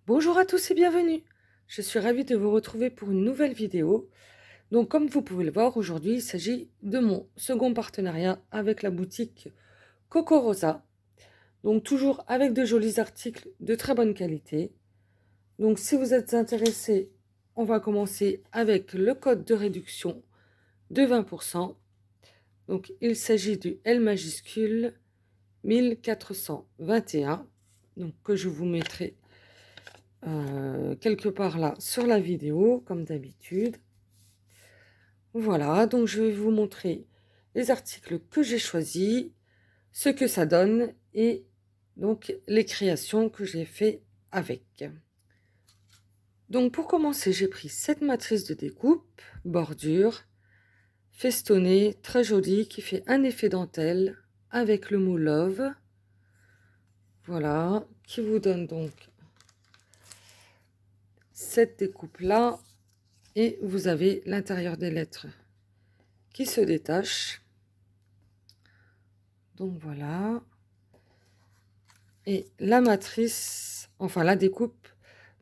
Bonjour à tous et bienvenue. Je suis ravie de vous retrouver pour une nouvelle vidéo. Donc comme vous pouvez le voir, aujourd'hui il s'agit de mon second partenariat avec la boutique Coco Rosa. Donc toujours avec de jolis articles de très bonne qualité. Donc si vous êtes intéressé, on va commencer avec le code de réduction de 20%. Donc il s'agit du L majuscule 1421. Donc que je vous mettrai quelque part là sur la vidéo comme d'habitude. Voilà, donc je vais vous montrer les articles que j'ai choisis, ce que ça donne et donc les créations que j'ai fait avec. Donc pour commencer, j'ai pris cette matrice de découpe bordure festonnée très jolie qui fait un effet dentelle avec le mot love. Voilà, qui vous donne donc cette découpe là. Et vous avez l'intérieur des lettres qui se détache. Donc voilà. Et la matrice, enfin la découpe,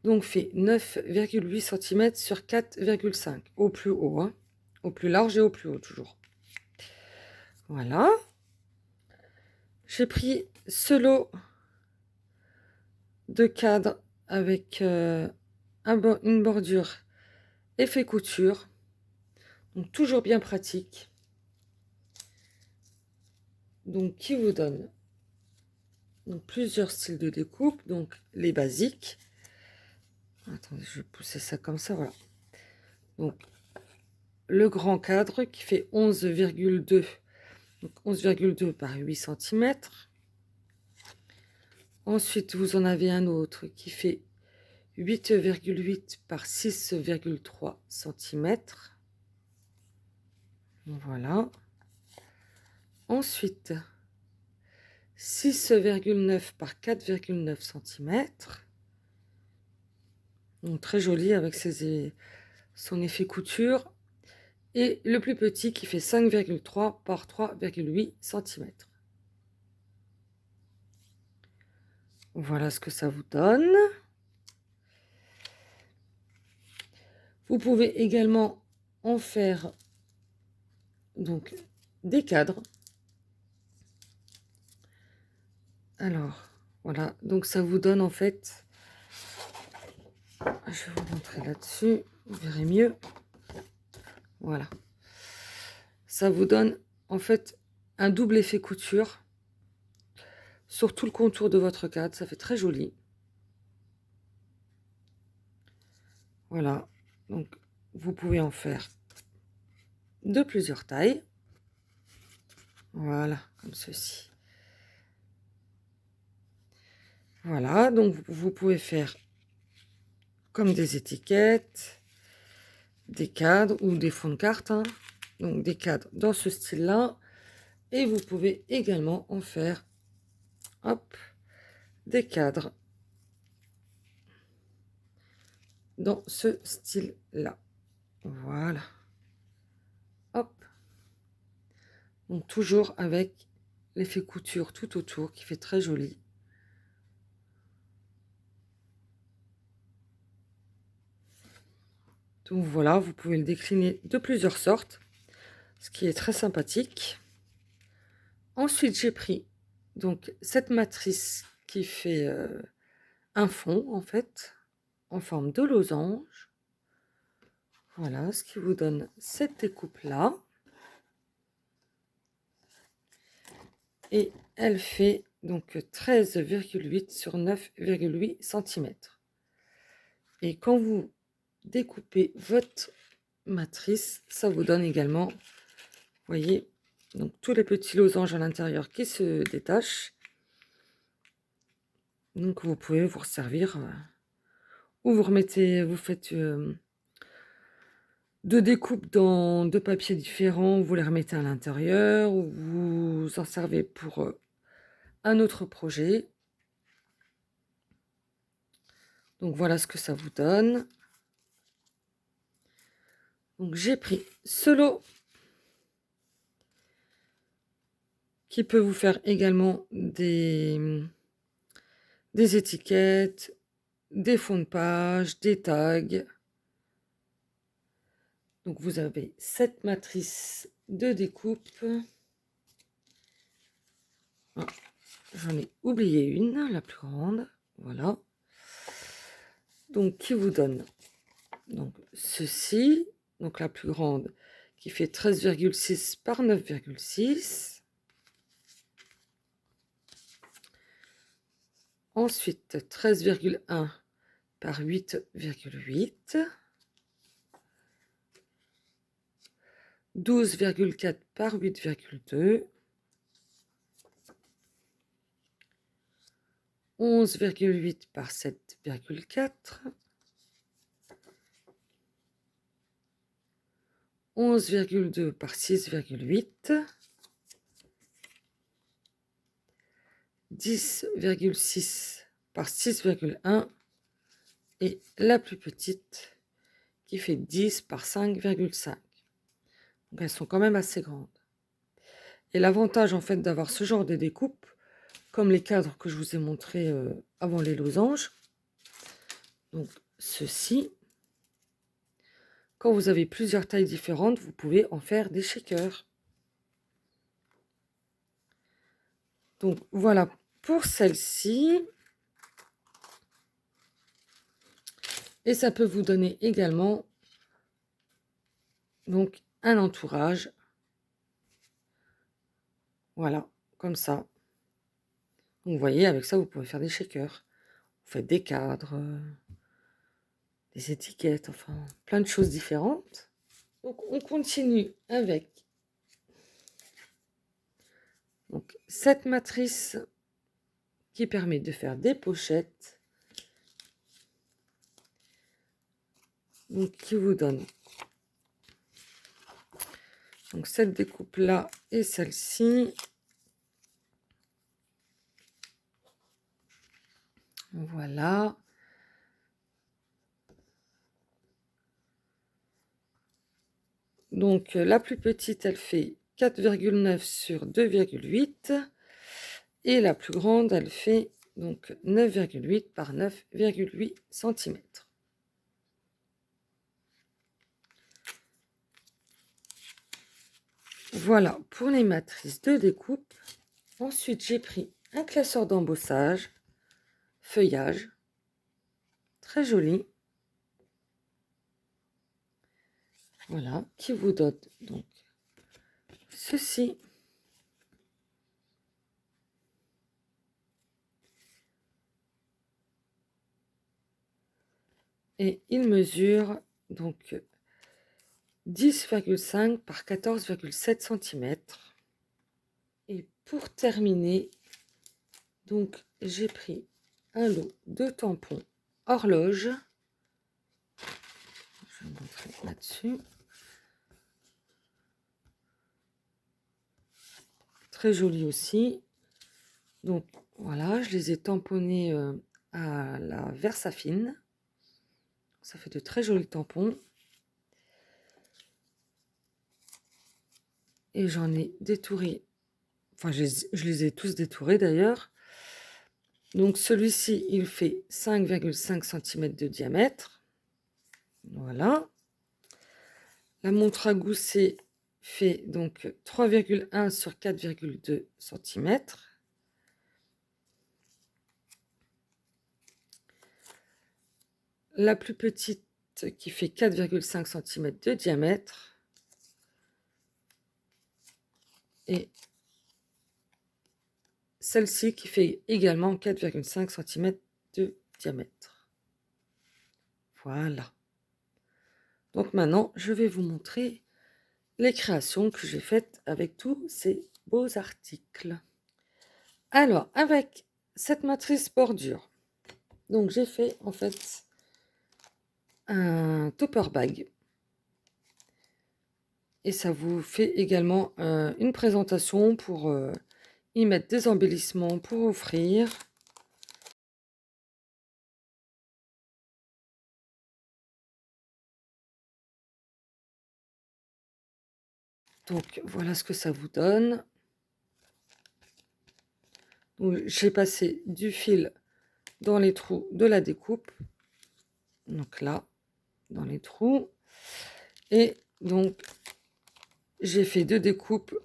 donc fait 9,8 cm sur 4,5 au plus haut, hein, au plus large et au plus haut toujours. Voilà. J'ai pris ce lot de cadres avec une bordure effet couture. Donc toujours bien pratique. Donc qui vous donne donc, plusieurs styles de découpe. Donc les basiques. Attendez, je vais pousser ça comme ça, voilà. Donc le grand cadre qui fait 11,2. Donc 11,2 par 8 cm. Ensuite, vous en avez un autre qui fait 8,8 par 6,3 cm. Voilà. Ensuite, 6,9 par 4,9 cm. Donc très joli avec son effet couture. Et le plus petit qui fait 5,3 par 3,8 cm. Voilà ce que ça vous donne. Vous pouvez également en faire donc des cadres. Alors, voilà, donc ça vous donne en fait, je vais vous montrer là-dessus, vous verrez mieux. Voilà. Ça vous donne en fait un double effet couture sur tout le contour de votre cadre. Ça fait très joli. Voilà. Donc, vous pouvez en faire de plusieurs tailles. Voilà, comme ceci. Voilà, donc vous pouvez faire comme des étiquettes, des cadres ou des fonds de carte. Hein. Donc, des cadres dans ce style-là. Et vous pouvez également en faire hop, des cadres dans ce style-là. Voilà. Hop. Donc toujours avec l'effet couture tout autour qui fait très joli. Donc voilà, vous pouvez le décliner de plusieurs sortes, ce qui est très sympathique. Ensuite, j'ai pris donc cette matrice qui fait un fond en fait, en forme de losange. Voilà, ce qui vous donne cette découpe-là. Et elle fait donc 13,8 sur 9,8 cm. Et quand vous découpez votre matrice, ça vous donne également, vous voyez, donc tous les petits losanges à l'intérieur qui se détachent. Donc vous pouvez vous resservir ou vous remettez, vous faites deux découpes dans deux papiers différents, vous les remettez à l'intérieur ou vous en servez pour un autre projet. Donc voilà ce que ça vous donne. Donc j'ai pris ce lot qui peut vous faire également des étiquettes, des fonds de page, des tags. Donc vous avez cette matrice de découpe. Ah, j'en ai oublié une, la plus grande. Voilà. Donc qui vous donne donc ceci, donc la plus grande qui fait 13,6 par 9,6. Ensuite 13,1 par 8,8. 12,4 par 8,2. 11,8 par 7,4. 11,2 par 6,8. 10,6 par 6,1 et la plus petite qui fait 10 par 5,5. Donc elles sont quand même assez grandes. Et l'avantage en fait d'avoir ce genre de découpe, comme les cadres que je vous ai montrés avant les losanges, donc ceci, quand vous avez plusieurs tailles différentes, vous pouvez en faire des shakers. Donc voilà pour celle-ci. Et ça peut vous donner également donc un entourage. Voilà, comme ça. Donc, vous voyez, avec ça, vous pouvez faire des shakers. Vous faites des cadres, des étiquettes, enfin, plein de choses différentes. Donc, on continue avec donc, cette matrice qui permet de faire des pochettes. Donc, qui vous donne donc cette découpe-là et celle-ci. Voilà. Donc, la plus petite, elle fait 4,9 sur 2,8. Et la plus grande, elle fait donc 9,8 par 9,8 cm. Voilà pour les matrices de découpe. Ensuite, j'ai pris un classeur d'embossage, feuillage, très joli. Voilà, qui vous donne donc ceci. Et il mesure donc 10,5 par 14,7 cm. Et pour terminer, donc j'ai pris un lot de tampons horloge. Je vais montrer là-dessus. Très joli aussi. Donc voilà, je les ai tamponnés à la Versafine. Ça fait de très jolis tampons. Et j'en ai détouré. Enfin, je les ai tous détourés d'ailleurs. Donc celui-ci, il fait 5,5 cm de diamètre. Voilà. La montre à gousset fait donc 3,1 sur 4,2 cm. La plus petite qui fait 4,5 cm de diamètre. Et celle-ci qui fait également 4,5 cm de diamètre. Voilà. Donc maintenant, je vais vous montrer les créations que j'ai faites avec tous ces beaux articles. Alors, avec cette matrice bordure, donc j'ai fait en fait un topper bag. Et ça vous fait également une présentation pour y mettre des embellissements pour offrir. Donc voilà ce que ça vous donne. J'ai passé du fil dans les trous de la découpe. Donc là, dans les trous. Et donc, j'ai fait 2 découpes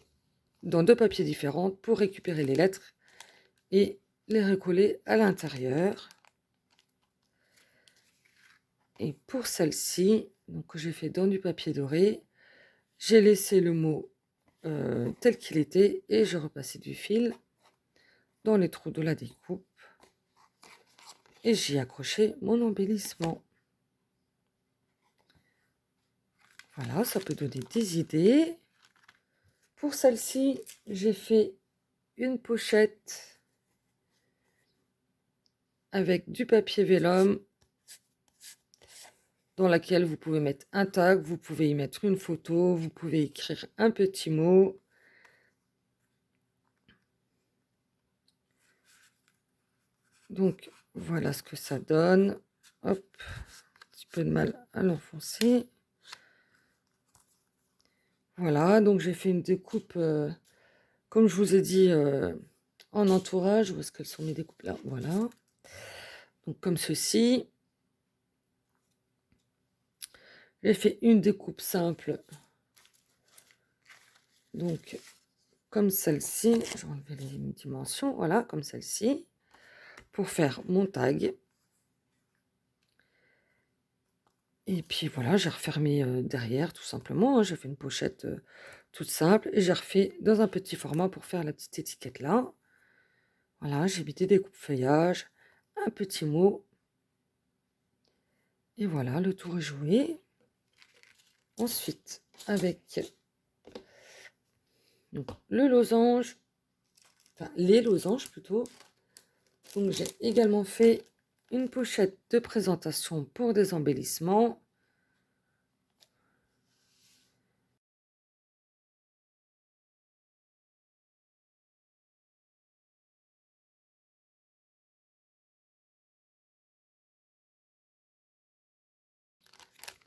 dans 2 papiers différents pour récupérer les lettres et les recoller à l'intérieur. Et pour celle-ci, donc j'ai fait dans du papier doré, j'ai laissé le mot tel qu'il était et j'ai repassé du fil dans les trous de la découpe et j'y ai accroché mon embellissement. Voilà, ça peut donner des idées. Pour celle-ci, j'ai fait une pochette avec du papier vélum dans laquelle vous pouvez mettre un tag, vous pouvez y mettre une photo, vous pouvez écrire un petit mot. Donc voilà ce que ça donne. Hop, un petit peu de mal à l'enfoncer. Voilà, donc j'ai fait une découpe, comme je vous ai dit, en entourage. Où est-ce qu'elles sont mes découpes là? Voilà. Donc comme ceci. J'ai fait une découpe simple. Donc comme celle-ci. Je vais enlever les dimensions. Voilà, comme celle-ci. Pour faire mon tag. Et puis voilà, j'ai refermé derrière tout simplement. Hein. J'ai fait une pochette toute simple et j'ai refait dans un petit format pour faire la petite étiquette là. Voilà, j'ai mis des découpes feuillage, un petit mot. Et voilà, le tour est joué. Ensuite, avec donc, le losange, enfin les losanges plutôt. Donc j'ai également fait une pochette de présentation pour des embellissements.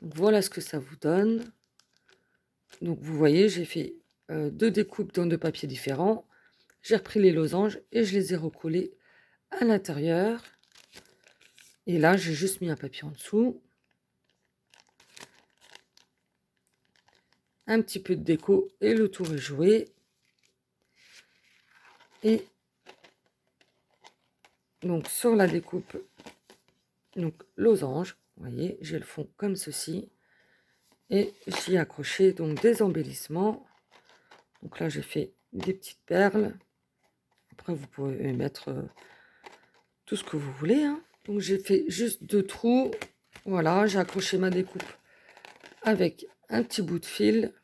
Donc voilà ce que ça vous donne. Donc vous voyez, j'ai fait 2 découpes dans 2 papiers différents. J'ai repris les losanges et je les ai recollés à l'intérieur. Et là, j'ai juste mis un papier en dessous. Un petit peu de déco et le tour est joué. Et donc sur la découpe, donc losange, vous voyez, j'ai le fond comme ceci. Et j'y ai accroché donc des embellissements. Donc là, j'ai fait des petites perles. Après, vous pouvez mettre tout ce que vous voulez. Hein. Donc j'ai fait juste 2 trous. Voilà, j'ai accroché ma découpe avec un petit bout de fil.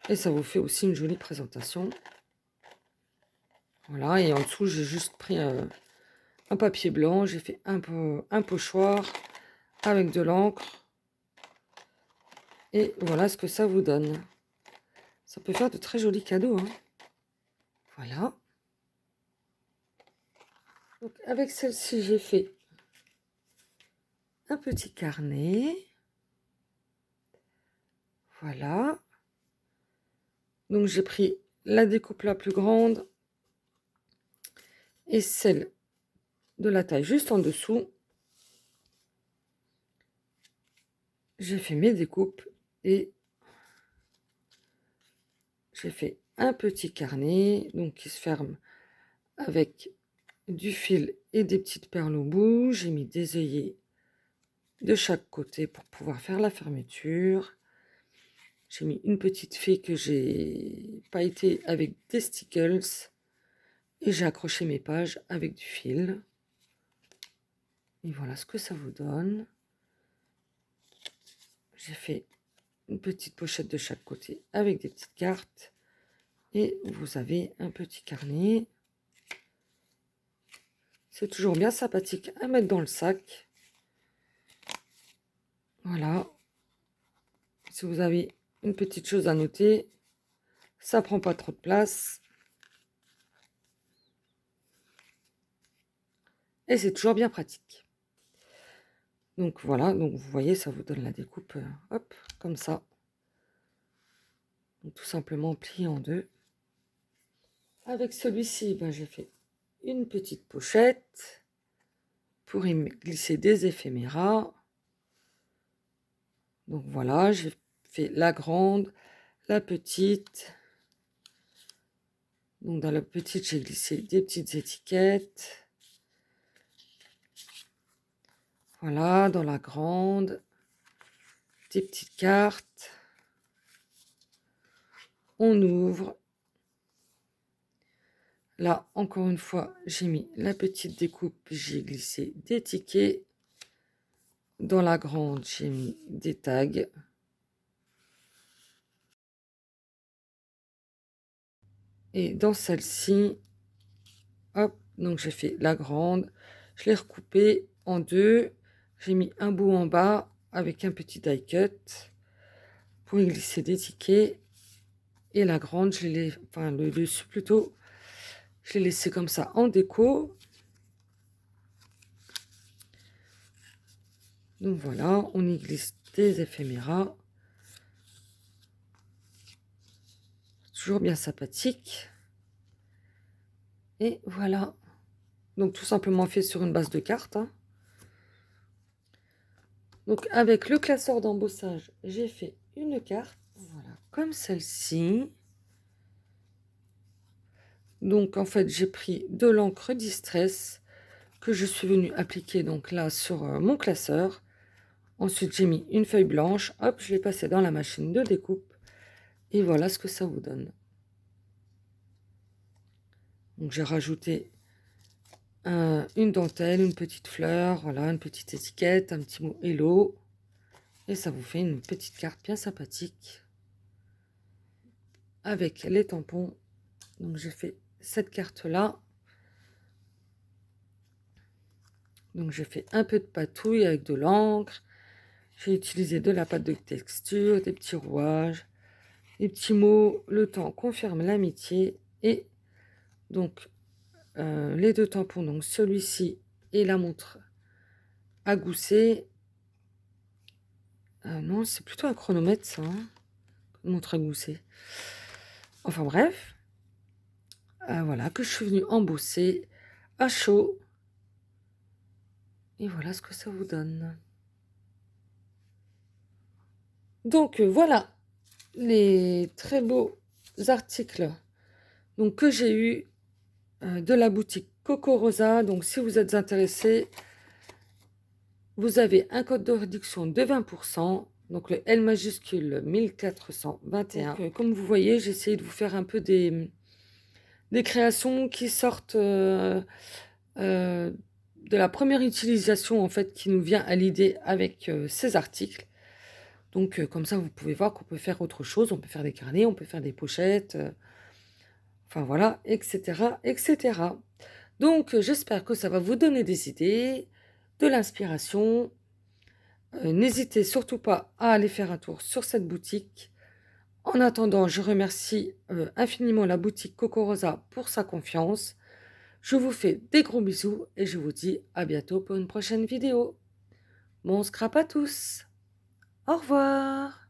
Et ça vous fait aussi une jolie présentation. Voilà, et en dessous, j'ai juste pris un papier blanc. J'ai fait un pochoir avec de l'encre. Et voilà ce que ça vous donne. Ça peut faire de très jolis cadeaux. Hein. Voilà. Donc avec celle-ci, j'ai fait un petit carnet. Voilà. Donc j'ai pris la découpe la plus grande et celle de la taille juste en dessous. J'ai fait mes découpes et j'ai fait un petit carnet donc qui se ferme avec du fil et des petites perles au bout. J'ai mis des œillets de chaque côté pour pouvoir faire la fermeture. J'ai mis une petite fée que j'ai pailletée avec des stickles et j'ai accroché mes pages avec du fil. Et voilà ce que ça vous donne. J'ai fait une petite pochette de chaque côté avec des petites cartes. Et vous avez un petit carnet. C'est toujours bien sympathique à mettre dans le sac. Voilà. Si vous avez une petite chose à noter, ça prend pas trop de place. Et c'est toujours bien pratique. Donc voilà, donc vous voyez, ça vous donne la découpe, hop, comme ça. Donc tout simplement plié en deux. Avec celui-ci, ben, j'ai fait une petite pochette pour y glisser des éphéméras. Donc voilà, j'ai fait la grande, la petite. Donc dans la petite, j'ai glissé des petites étiquettes. Voilà, dans la grande, des petites cartes. On ouvre. Là, encore une fois, j'ai mis la petite découpe, j'ai glissé des tickets. Dans la grande, j'ai mis des tags. Et dans celle-ci, hop, donc j'ai fait la grande. Je l'ai recoupée en deux. J'ai mis un bout en bas avec un petit die cut pour y glisser des tickets. Et la grande, enfin le dessus plutôt, je l'ai laissé comme ça en déco. Donc voilà, on y glisse des éphéméras. Toujours bien sympathique. Et voilà. Donc tout simplement fait sur une base de cartes. Hein. Donc avec le classeur d'embossage, j'ai fait une carte. Voilà, comme celle-ci. Donc en fait, j'ai pris de l'encre Distress que je suis venue appliquer donc là sur mon classeur. Ensuite, j'ai mis une feuille blanche. Hop, je l'ai passée dans la machine de découpe. Et voilà ce que ça vous donne. Donc j'ai rajouté une dentelle, une petite fleur, voilà, une petite étiquette, un petit mot hello. Et ça vous fait une petite carte bien sympathique. Avec les tampons. Donc j'ai fait cette carte-là. Donc j'ai fait un peu de patouille avec de l'encre. J'ai utilisé de la pâte de texture, des petits rouages, des petits mots. Le temps confirme l'amitié. Et donc les deux tampons, donc celui-ci et la montre à gousset. Non, c'est plutôt un chronomètre ça, hein, une montre à gousset. Enfin bref, voilà, que je suis venue embosser à chaud. Et voilà ce que ça vous donne. Donc voilà les très beaux articles donc, que j'ai eu de la boutique Coco Rosa. Donc si vous êtes intéressé, vous avez un code de réduction de 20%. Donc le L majuscule 1421. Donc, comme vous voyez, j'ai essayé de vous faire un peu des créations qui sortent de la première utilisation en fait qui nous vient à l'idée avec ces articles. Donc comme ça, vous pouvez voir qu'on peut faire autre chose. On peut faire des carnets, on peut faire des pochettes, enfin voilà, etc., etc. Donc j'espère que ça va vous donner des idées, de l'inspiration. N'hésitez surtout pas à aller faire un tour sur cette boutique. En attendant, je remercie infiniment la boutique Coco Rosa pour sa confiance. Je vous fais des gros bisous et je vous dis à bientôt pour une prochaine vidéo. Bon scrap à tous. Au revoir.